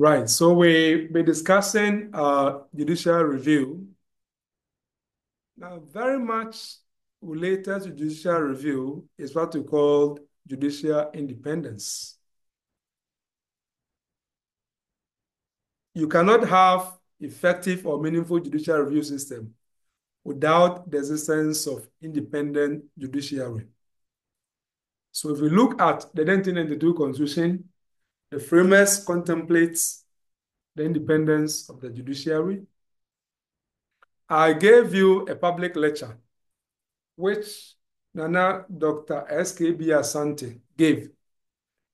Right. So we'll be discussing judicial review. Now, very much related to judicial review is what we call judicial independence. You cannot have effective or meaningful judicial review system without the existence of independent judiciary. So if we look at the 1992 Constitution, the framers contemplate the independence of the judiciary. I gave you a public lecture which Nana Dr. S.K.B. Asante gave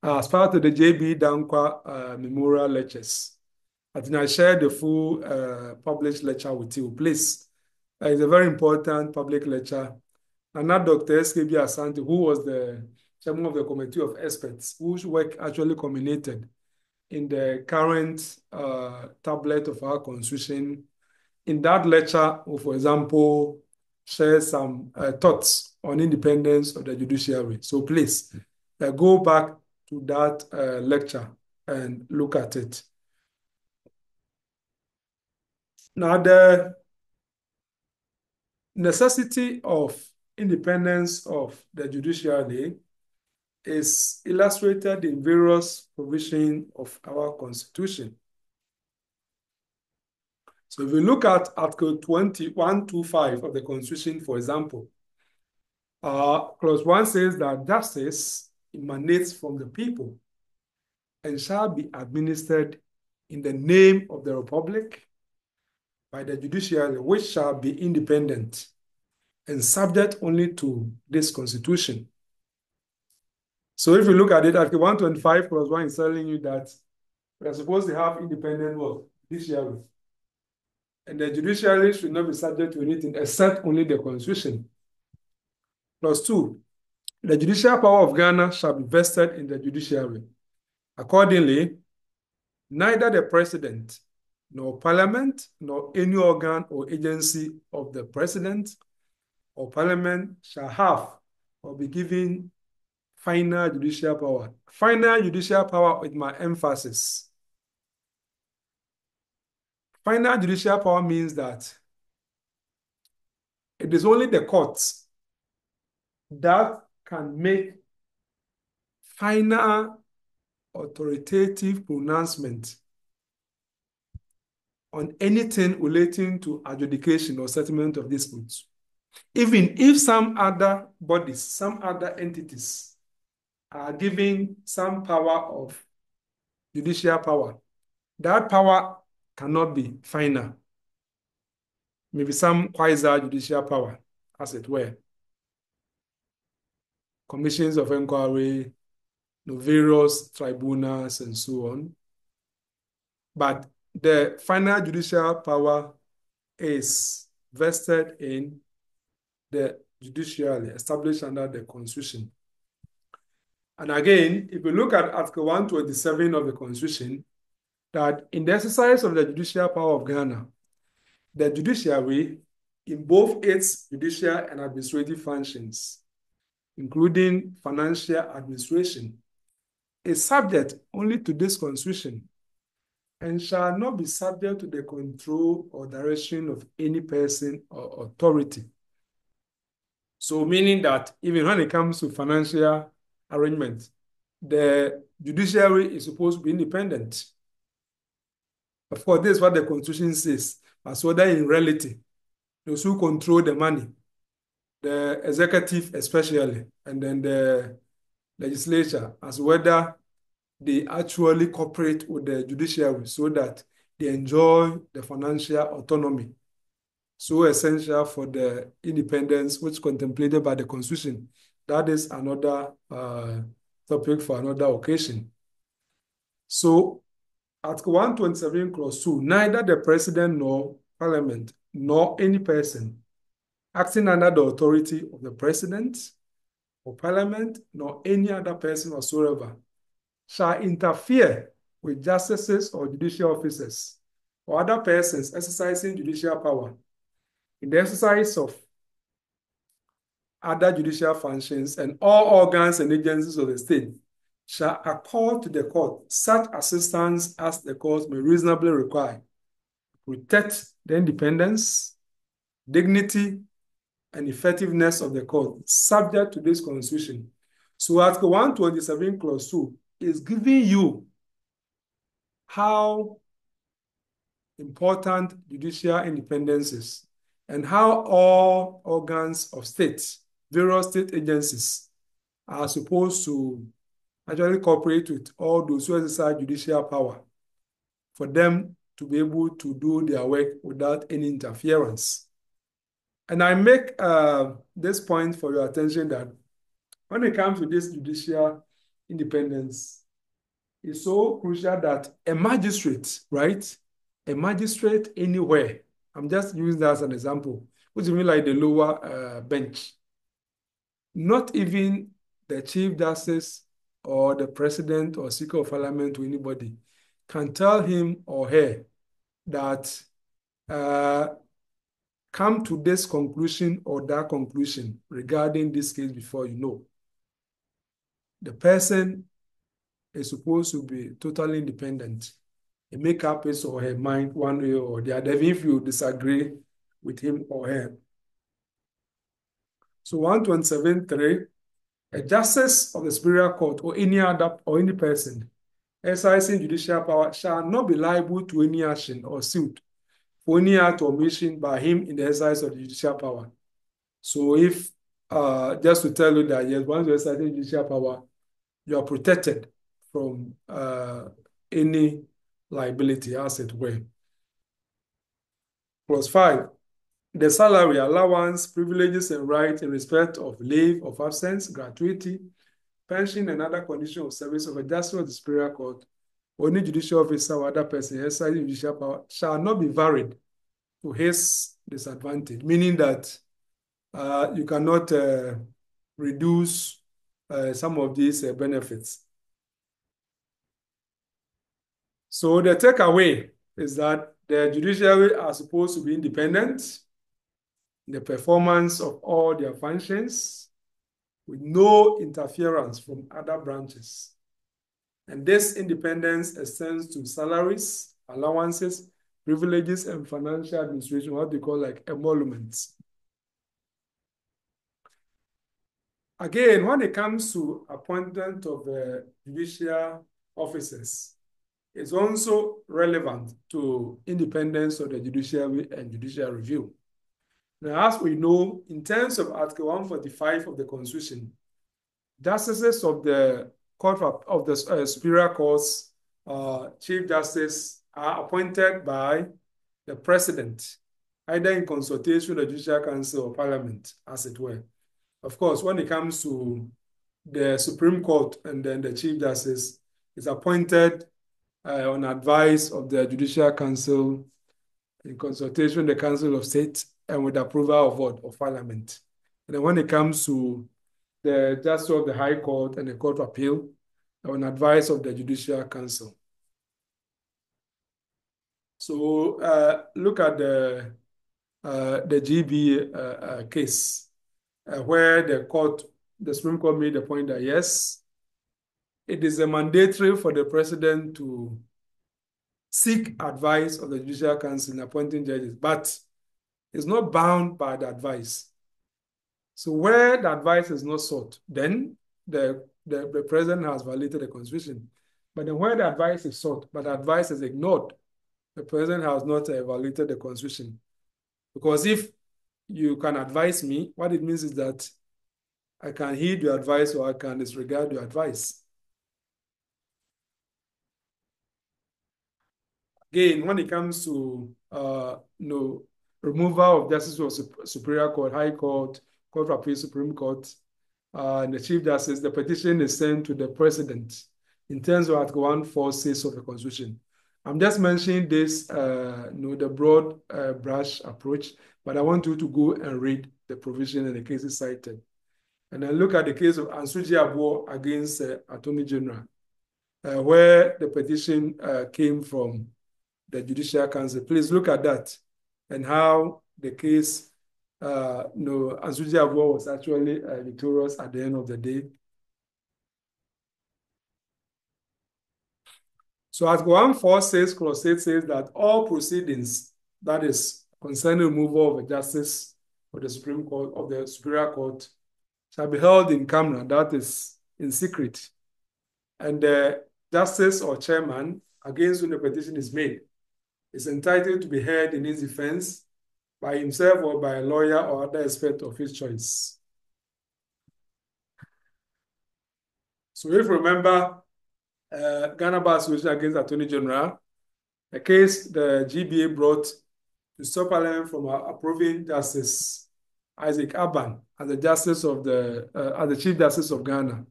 as part of the J.B. Dankwa Memorial Lectures. I think I shared the full published lecture with you. Please, it's a very important public lecture. Nana Dr. S.K.B. Asante, who was the chairman of the committee of experts, whose work actually culminated in the current tablet of our constitution. In that lecture, for example, share some thoughts on independence of the judiciary. So please go back to that lecture and look at it. Now, the necessity of independence of the judiciary is illustrated in various provisions of our Constitution. So if we look at Article 2125 of the Constitution, for example, Clause 1 says that justice emanates from the people and shall be administered in the name of the Republic by the judiciary, which shall be independent and subject only to this Constitution. So if you look at it, Article 125 Clause 1 is telling you that we are supposed to have independent judiciary. And the judiciary should not be subject to anything except only the Constitution. Clause 2, the judicial power of Ghana shall be vested in the judiciary. Accordingly, neither the president, nor parliament, nor any organ or agency of the president or parliament shall have or be given final judicial power. Final judicial power with my emphasis. Final judicial power means that it is only the courts that can make final authoritative pronouncement on anything relating to adjudication or settlement of disputes. Even if some other bodies, some other entities are giving some power of judicial power, that power cannot be final. Maybe some quasi-judicial power, as it were. Commissions of inquiry, various tribunals, and so on. But the final judicial power is vested in the judiciary established under the Constitution. And again, if you look at Article 127 of the Constitution, that in the exercise of the judicial power of Ghana, the judiciary, in both its judicial and administrative functions, including financial administration, is subject only to this Constitution and shall not be subject to the control or direction of any person or authority. So meaning that even when it comes to financial arrangements, the judiciary is supposed to be independent. Of course, this is what the Constitution says, as whether in reality, those who control the money, the executive especially, and then the legislature, as whether they actually cooperate with the judiciary so that they enjoy the financial autonomy, so essential for the independence which contemplated by the Constitution. That is another topic for another occasion. So, Article 127, Clause 2, neither the president nor parliament nor any person acting under the authority of the president or parliament nor any other person whatsoever shall interfere with justices or judicial officers or other persons exercising judicial power in the exercise of other judicial functions and all organs and agencies of the state shall accord to the court such assistance as the court may reasonably require to protect the independence, dignity, and effectiveness of the court, subject to this Constitution. So Article 127, Clause 2 is giving you how important judicial independence is and how all organs of state, various state agencies, are supposed to actually cooperate with all those who exercise judicial power for them to be able to do their work without any interference. And I make this point for your attention that when it comes to this judicial independence, it's so crucial that a magistrate, right? A magistrate anywhere, I'm just using that as an example, which means like the lower bench, not even the Chief Justice or the President or Speaker of Parliament to anybody can tell him or her that come to this conclusion or that conclusion regarding this case before you know. The person is supposed to be totally independent and make up his or her mind one way or the other, even if you disagree with him or her. So 127.3, a justice of the superior court or any other or any person exercising judicial power shall not be liable to any action or suit for any act or omission by him in the exercise of the judicial power. So if, just to tell you that, yes, once you exercise judicial power, you are protected from any liability, as it were. Clause 5, the salary, allowance, privileges, and rights in respect of leave of absence, gratuity, pension, and other conditions of service of a justice of the superior court, or any judicial officer or other person exercising judicial power shall not be varied to his disadvantage, meaning that you cannot reduce some of these benefits. So the takeaway is that the judiciary are supposed to be independent in the performance of all their functions with no interference from other branches. And this independence extends to salaries, allowances, privileges, and financial administration, what they call like emoluments. Again, when it comes to appointment of judicial officers, it's also relevant to independence of the judiciary and judicial review. Now, as we know, in terms of Article 145 of the Constitution, justices of the Court of the Superior Courts, Chief Justice, are appointed by the President, either in consultation with the Judicial Council or Parliament, as it were. Of course, when it comes to the Supreme Court and then the Chief Justice is appointed on advice of the Judicial Council in consultation with the Council of State and with approval of what? Of Parliament. And then when it comes to the Justice of the High Court and the Court of Appeal, on advice of the Judicial Council. So look at the GB case where the Supreme Court made the point that yes, it is a mandatory for the president to seek advice of the Judicial Council in appointing judges, but it's not bound by the advice. So where the advice is not sought, then the president has violated the Constitution. But then where the advice is sought, but the advice is ignored, the president has not violated the Constitution. Because if you can advise me, what it means is that I can heed your advice or I can disregard your advice. Again, when it comes to removal of justices of Superior Court, High Court, Court of Appeal, Supreme Court, and the Chief Justice, the petition is sent to the President in terms of Article 146 of the Constitution. I'm just mentioning this, the broad brush approach, but I want you to go and read the provision and the cases cited. And then look at the case of Ansuji Abo against Attorney General, where the petition came from the Judicial Council. Please look at that and how the case, Ansuji Abo was actually victorious at the end of the day. So Article 146, Clause 8 says that all proceedings, that is, concerning removal of a justice of the Supreme Court, of the Superior Court, shall be held in camera, that is, in secret. And the justice or chairman against whom the petition is made is entitled to be heard in his defense by himself or by a lawyer or other expert of his choice. So if you remember, Ghana Bar Association against Attorney General, a case the GBA brought to stop Parliament from approving Justice Isaac Aban as the as the Chief Justice of Ghana,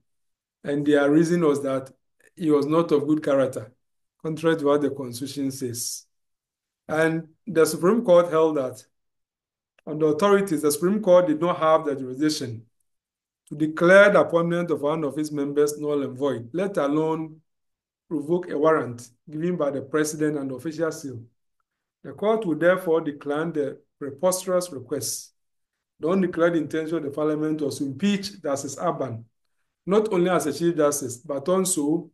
and their reason was that he was not of good character, contrary to what the Constitution says. And the Supreme Court held that on the authorities, the Supreme Court did not have the jurisdiction to declare the appointment of one of its members null and void, let alone revoke a warrant given by the president and the official seal. The court would therefore decline the preposterous request. The undeclared intention of the parliament was to impeach Justice Aban, not only as a Chief Justice, but also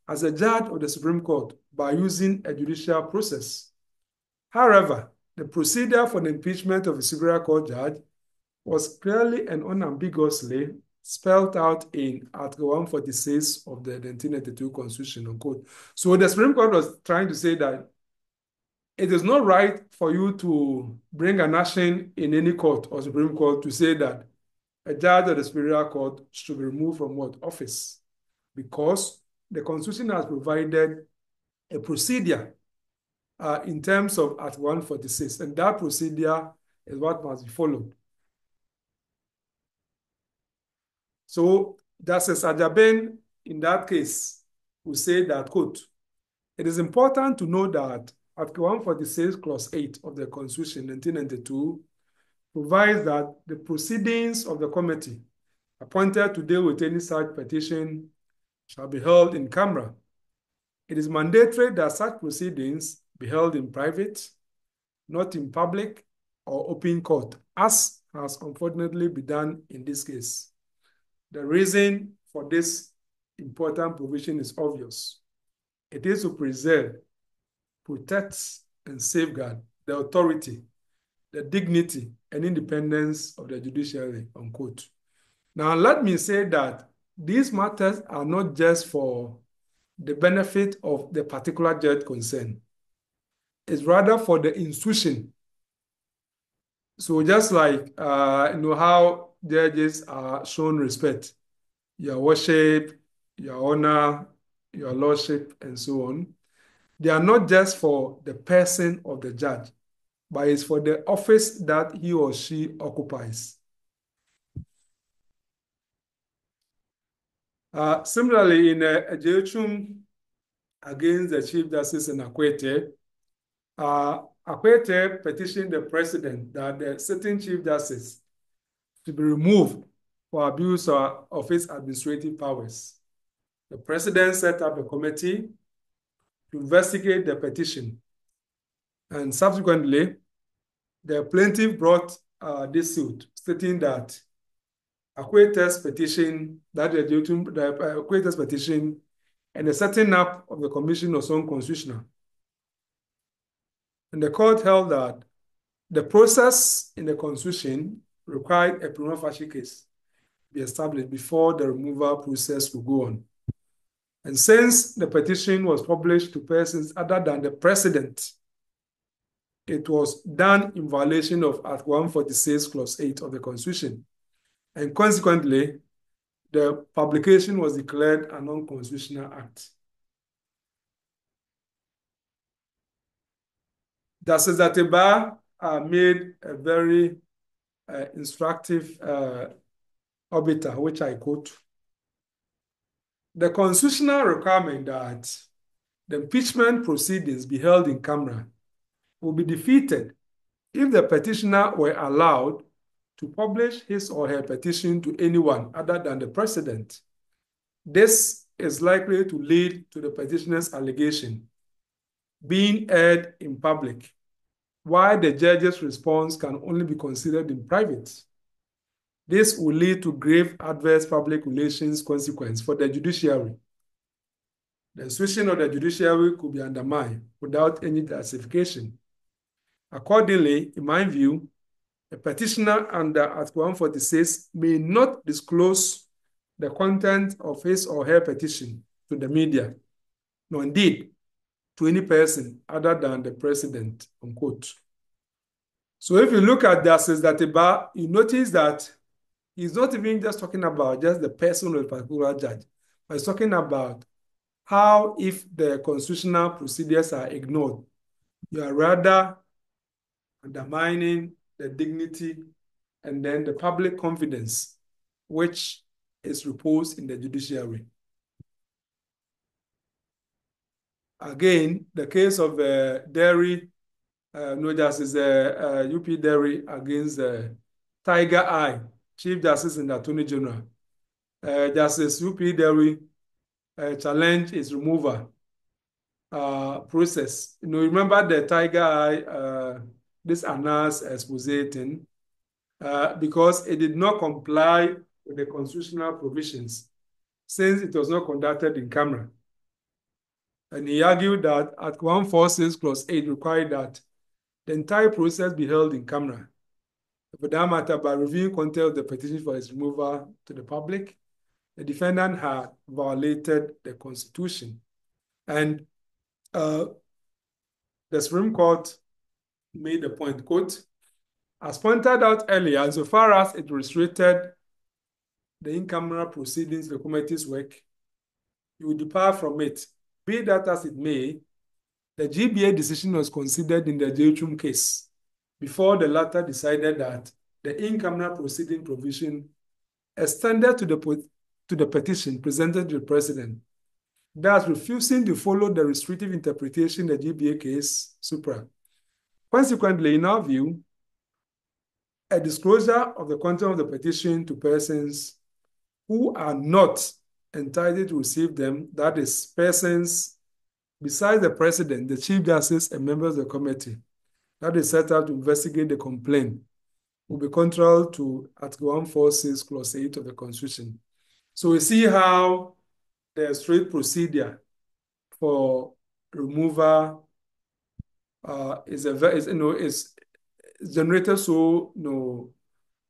as a judge of the Supreme Court by using a judicial process. However, the procedure for the impeachment of a Superior Court judge was clearly and unambiguously spelled out in Article 146 of the 1992 Constitution, unquote. So the Supreme Court was trying to say that it is not right for you to bring an action in any court or Supreme Court to say that a judge of the Superior Court should be removed from what office, because the Constitution has provided a procedure in terms of Article 146, and that procedure is what must be followed. So Justice Ajaben, in that case, will say that, quote, it is important to know that Article 146, Clause 8 of the Constitution 1992 provides that the proceedings of the committee appointed to deal with any such petition shall be held in camera. It is mandatory that such proceedings be held in private, not in public or open court, as has unfortunately been done in this case. The reason for this important provision is obvious. It is to preserve, protect, and safeguard the authority, the dignity, and independence of the judiciary, unquote. Now, let me say that these matters are not just for the benefit of the particular judge concerned. It's rather for the institution. So just like, you know, how judges are shown respect, your worship, your honor, your lordship, and so on, they are not just for the person of the judge, but it's for the office that he or she occupies. Similarly, in a judicium against the Chief Justice in Akwete, Akwete petitioned the president that the sitting Chief Justice to be removed for abuse of his administrative powers. The president set up a committee to investigate the petition. And subsequently, the plaintiff brought this suit, stating that Akwete's petition, Akwete's petition and the setting up of the commission was unconstitutional. And the court held that the process in the Constitution required a prima facie case be established before the removal process would go on. And since the petition was published to persons other than the president, it was done in violation of Article 146, Clause 8 of the Constitution. And consequently, the publication was declared an unconstitutional act. Justice Ateba made a very instructive obiter, which I quote. The constitutional requirement that the impeachment proceedings be held in camera will be defeated if the petitioner were allowed to publish his or her petition to anyone other than the president. This is likely to lead to the petitioner's allegation being aired in public, while the judge's response can only be considered in private. This will lead to grave adverse public relations consequence for the judiciary. The institution of the judiciary could be undermined without any justification. Accordingly, in my view, a petitioner under Article 146 may not disclose the content of his or her petition to the media, nor indeed to any person other than the president, unquote. So if you look at Justice Datiba, you notice that he's not even just talking about just the person of a particular judge, but he's talking about how if the constitutional procedures are ignored, you are rather undermining the dignity and then the public confidence which is reposed in the judiciary. Again, the case of Derry, no Justice UP Derry against Tiger Eye, Chief Justice and Attorney General. Justice UP Derry challenged its removal process. You know, remember the Tiger Eye, this announced expose thing, because it did not comply with the constitutional provisions since it was not conducted in camera. And he argued that Article 146 Clause 8 required that the entire process be held in camera. For that matter, by reviewing content of the petition for its removal to the public, the defendant had violated the Constitution. And the Supreme Court made the point, quote, as pointed out earlier, insofar as it restricted the in-camera proceedings, the committee's work, you will depart from it. Be that as it may, the GBA decision was considered in the Judicial case before the latter decided that the in-camera proceeding provision extended to the petition presented to the president, thus refusing to follow the restrictive interpretation the GBA case supra. Consequently, in our view, a disclosure of the content of the petition to persons who are not entitled to receive them, that is, persons besides the president, the chief justice, and members of the committee that is set up to investigate the complaint, will be contrary to Article 146, Clause 8 of the Constitution. So we see how the straight procedure for removal is generated so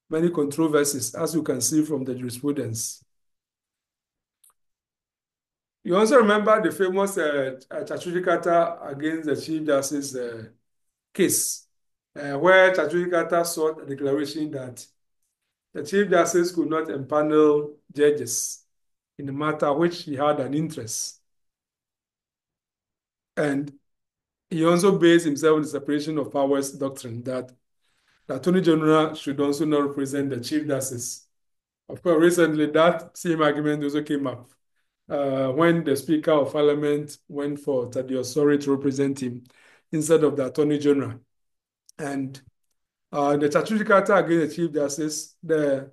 many controversies, as you can see from the jurisprudence. You also remember the famous Chachuji Kata against the Chief Justice case, where Chachuji Kata sought a declaration that the Chief Justice could not empanel judges in a matter which he had an interest. And he also based himself on the separation of powers doctrine that the Attorney General should also not represent the Chief Justice. Of course, recently that same argument also came up when the Speaker of Parliament went for Certiorari to represent him instead of the Attorney General. And the Chachuji Kata against the Chief Justice, the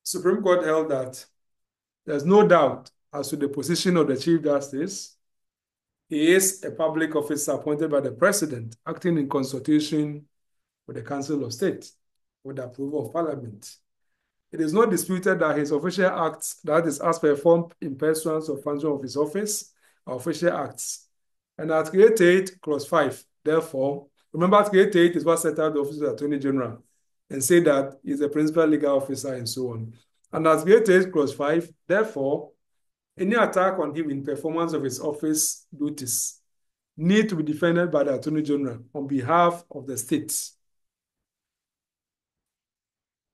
Supreme Court held that there's no doubt as to the position of the Chief Justice. He is a public officer appointed by the President, acting in consultation with the Council of State, with the approval of Parliament. It is not disputed that his official acts, that is, as performed in pursuance of function of his office, are official acts. And Article 88, Clause 5, therefore, remember Article 88 is what set out the office of the Attorney General and say that he's a principal legal officer and so on. And Article 88, Clause 5, therefore, any attack on him in performance of his office duties need to be defended by the Attorney General on behalf of the state.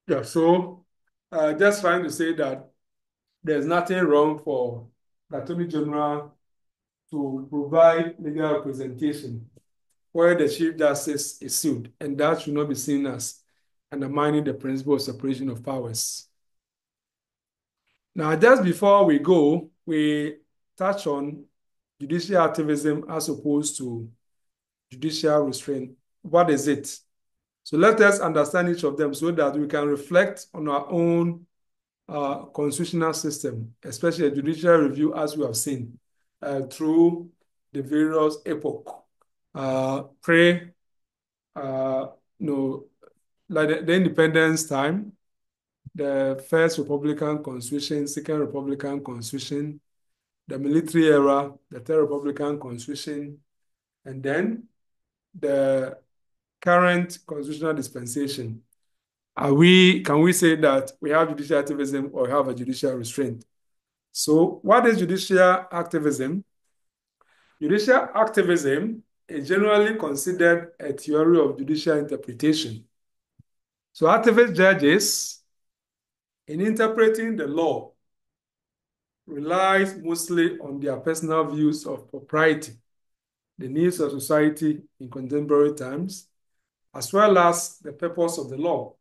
Yeah, so just trying to say that there's nothing wrong for the Attorney General to provide legal representation where the Chief Justice is sued, and that should not be seen as undermining the principle of separation of powers. Now, just before we go, we touch on judicial activism as opposed to judicial restraint. What is it? So let us understand each of them so that we can reflect on our own constitutional system, especially a judicial review, as we have seen, through the various epochs. Like the independence time, the first Republican Constitution, second Republican Constitution, the military era, the Third Republican Constitution, and then the current constitutional dispensation. Can we say that we have judicial activism or have a judicial restraint? So what is judicial activism? Judicial activism is generally considered a theory of judicial interpretation. So activist judges, in interpreting the law, relies mostly on their personal views of propriety, the needs of society in contemporary times, as well as the purpose of the law.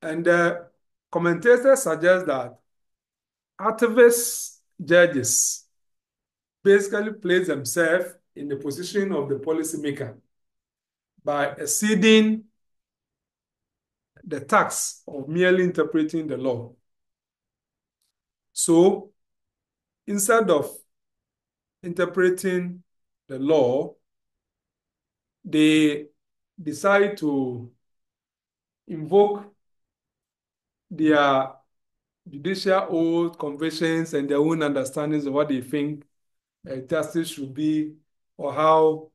And the commentators suggest that activist judges basically place themselves in the position of the policymaker by exceeding the task of merely interpreting the law. So instead of interpreting the law, they decide to invoke their judicial oath, convictions, and their own understandings of what they think justice should be, or how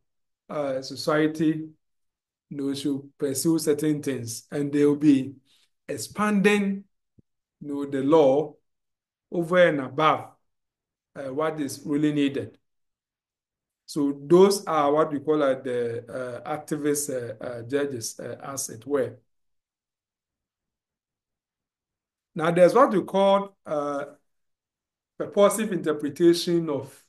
society should pursue certain things. And they will be expanding the law over and above what is really needed. So those are what we call the activist judges, as it were. Now, there's what we call purposive interpretation of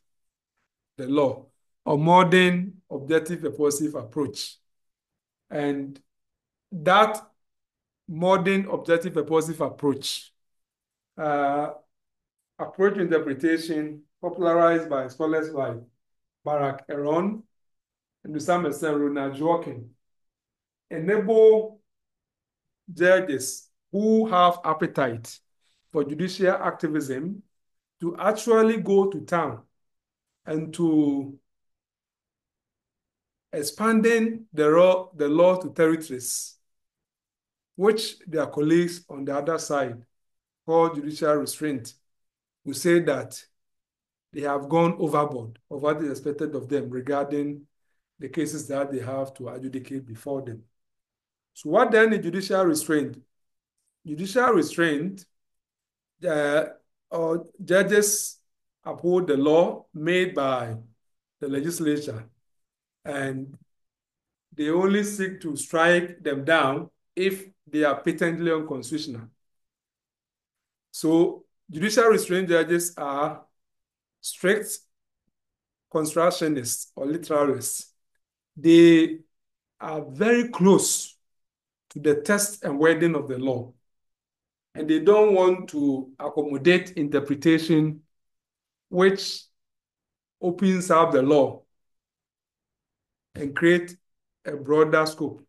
the law, or modern objective purposive approach. And that modern objective purposive approach, approach interpretation popularized by scholars like Barak Eron and to some extent Ronald Dworkin, enable judges who have appetite for judicial activism to actually go to town and to expanding the law to territories, which their colleagues on the other side, called judicial restraint, will say that they have gone overboard of what is expected of them regarding the cases that they have to adjudicate before them. So what then is judicial restraint? Judicial restraint, or judges uphold the law made by the legislature, and they only seek to strike them down if they are patently unconstitutional. So judicial restraint judges are strict constructionists or literalists. They are very close to the text and wording of the law, and they don't want to accommodate interpretation which opens up the law and create a broader scope.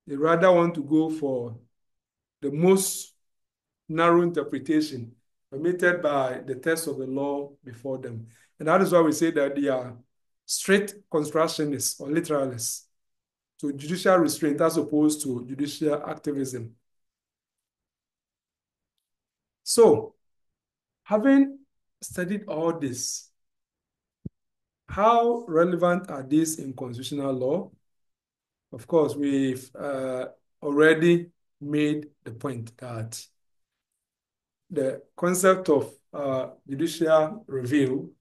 They rather want to go for the most narrow interpretation permitted by the text of the law before them. And that is why we say that they are strict constructionists or literalists. So judicial restraint as opposed to judicial activism. So, having studied all this, how relevant are these in constitutional law? Of course, we've already made the point that the concept of judicial review,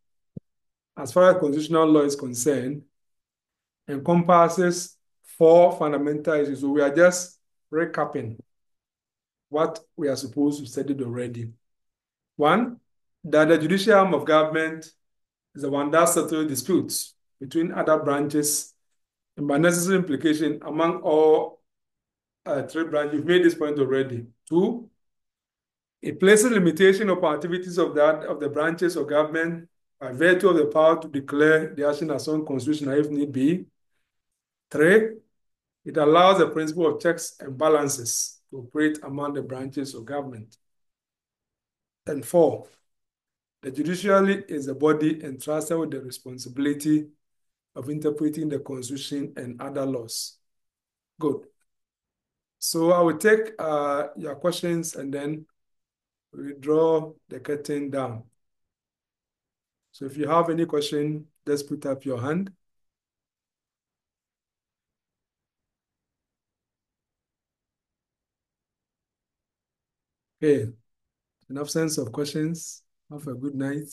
as far as constitutional law is concerned, encompasses 4 fundamental issues. So we are just recapping what we are supposed to study already. 1, that the judicial arm of government is the one that settles disputes between other branches, and by necessary implication among all 3 branches. You've made this point already. 2, it places limitation upon activities of the branches of government by virtue of the power to declare the action as unconstitutional if need be. 3, it allows the principle of checks and balances to operate among the branches of government. And 4, the judiciary is the body entrusted with the responsibility of interpreting the Constitution and other laws. Good. So I will take your questions and then we draw the curtain down. So if you have any question, just put up your hand. Okay, in absence of questions, have a good night.